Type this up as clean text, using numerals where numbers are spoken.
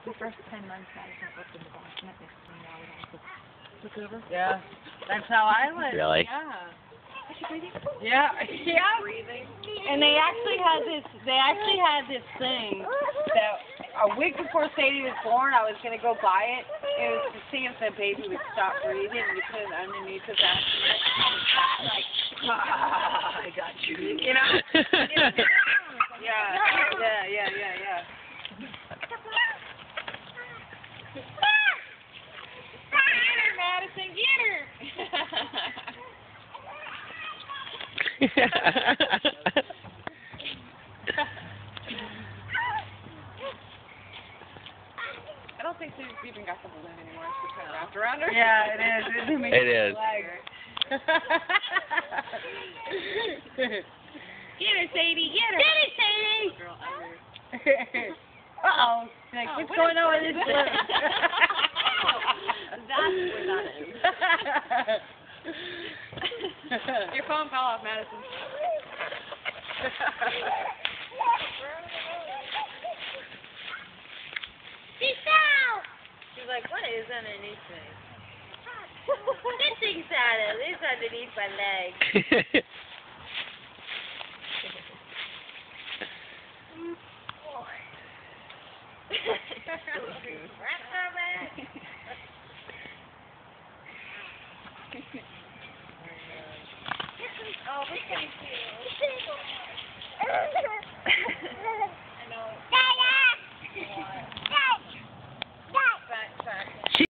The first 10 months I was up in the bassinet next to me now when I was look over. Yeah, that's how I was. Really? Yeah. Is she breathing? Yeah, yeah. And they actually had this. They actually had this thing that a week before Sadie was born, I was gonna go buy it. It was to see if the baby would stop breathing. And you put it underneath his ass, like, I got you. You know? Yeah. Get her, Madison, get her. I don't think she's even got the balloon anymore. She's kind of wrapped around her. Yeah, it is. It is. Get her, Sadie. Get her. Get her, Sadie. Uh-oh. Like, what's going on with this balloon? That's where that is. Your phone fell off, Madison. She's like, what is underneath me? This thing's it's underneath my leg. Oh, this thing's cute. I know.